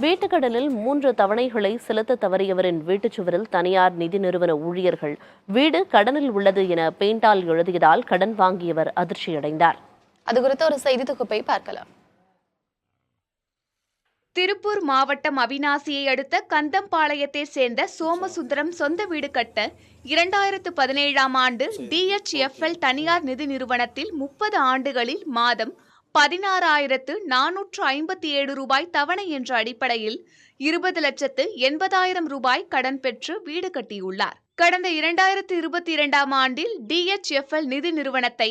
வீட்டுக்கடனில் 3 தவணைகளை செலுத்த தவறியவரின் வீட்டுச் சுவரில் தனியார் நிதி நிறுவன ஊழியர்கள் வீடு கடனில் உள்ளது என பெயிண்டால் எழுதியதால் கடன் வாங்கியவர் அதிர்ச்சியடைந்தார். அது குறித்த ஒரு செய்தி தொகுப்பை பார்க்கலாம். திருப்பூர் மாவட்டம் அவிநாசியை அடுத்த கந்தம்பாளையத்தை சேர்ந்த சோமசுந்தரம் சொந்த வீடு கட்ட 2017ஆம் ஆண்டு DHFL தனியார் நிதி நிறுவனத்தில் 30 ஆண்டுகளில் மாதம் 16,457 ரூபாய் தவணை என்ற அடிப்படையில் 20,80,000 ரூபாய் கடன் பெற்று வீடு கட்டியுள்ளார். கடந்த 2022ஆம் ஆண்டில் DHFL நிதி நிறுவனத்தை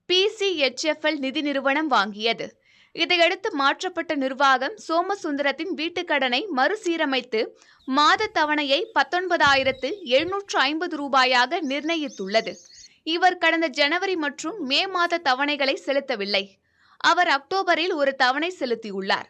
PCHFL நிதி நிறுவனம் வாங்கியது. இதையடுத்து மாற்றப்பட்ட நிர்வாகம் சோமசுந்தரத்தின் வீட்டுக் கடனை மறுசீரமைத்து மாத தவணையை 19,750 ரூபாயாக நிர்ணயித்துள்ளது. இவர் கடந்த ஜனவரி மற்றும் மே மாத தவணைகளை செலுத்தவில்லை. அவர் அக்டோபரில் ஒரு தவணை செலுத்தியுள்ளார்.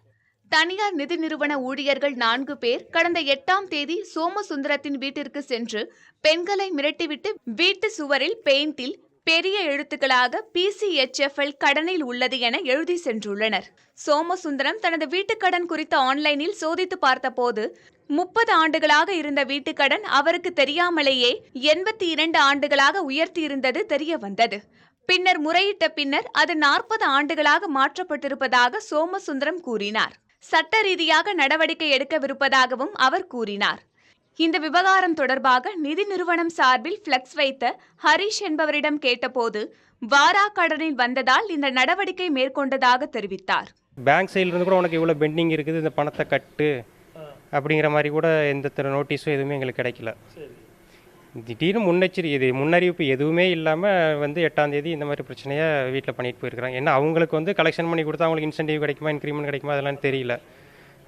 தனியார் நிதி நிறுவன ஊழியர்கள் 4 பேர் கடந்த 8ஆம் தேதி சோமசுந்தரத்தின் வீட்டிற்கு சென்று பெண்களை மிரட்டிவிட்டு வீட்டு சுவரில் பெயிண்டில் பெரிய எழுத்துக்களாக PCHFL கடனில் உள்ளது என எழுதி சென்றுள்ளனர். சோமசுந்தரம் தனது வீட்டுக்கடன் குறித்த ஆன்லைனில் சோதித்து பார்த்தபோது 30 ஆண்டுகளாக இருந்த வீட்டுக்கடன் அவருக்கு தெரியாமலேயே 82 ஆண்டுகளாக உயர்த்தியிருந்தது தெரிய வந்தது. பின்னர் முறையிட்ட பின்னர் அது 40 ஆண்டுகளாக மாற்றப்பட்டிருப்பதாக சோமசுந்தரம் கூறினார். சட்ட ரீதியாக நடவடிக்கை எடுக்கவிருப்பதாகவும் அவர் கூறினார். இந்த விவகாரம் தொடர்பாக நிதி நிறுவனம் சார்பில் பிளக்ஸ் வைத்த ஹரிஷ் என்பவரிடம் கேட்டபோது வாரா கடனில் வந்ததால் இந்த நடவடிக்கை மேற்கொண்டதாக தெரிவித்தார். பேங்க் சைட்லேருந்து கூட உனக்கு இவ்வளோ பெண்டிங் இருக்குது, இந்த பணத்தை கட்டு அப்படிங்கிற மாதிரி கூட எந்த நோட்டீஸும் எதுவுமே எங்களுக்கு கிடைக்கல. திடீர்னு முன்னறிவிப்பு எதுவுமே இல்லாமல் 8ஆம் தேதி இந்த மாதிரி பிரச்சனையை வீட்டில் பண்ணிட்டு போயிருக்கிறாங்க. ஏன்னா அவங்களுக்கு கலெக்ஷன் பண்ணி கொடுத்தா அவங்களுக்கு இன்சென்டிவ் கிடைக்குமா, இன்க்ரிமெண்ட் கிடைக்குமா, அதெல்லாம் தெரியல.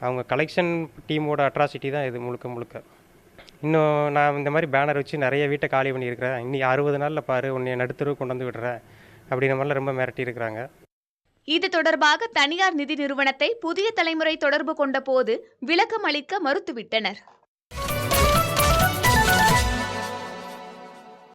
அவங்க கலெக்ஷன் டீமோட அட்ராசிட்டி தான் இது முழுக்க. இன்னும் நான் இந்த மாதிரி பேனர் வச்சு நிறைய வீட்டை காலி பண்ணியிருக்கிறேன், இன்னி 60 நாளில் பாரு உன்னை நடுத்தரவு கொண்டு வந்து விடுறேன் அப்படிங்கிற மாதிரிலாம் ரொம்ப மிரட்டி இருக்கிறாங்க. இது தொடர்பாக தனியார் நிதி நிறுவனத்தை புதிய தலைமுறை தொடர்பு கொண்ட போது விளக்கம் அளிக்க மறுத்துவிட்டனர்.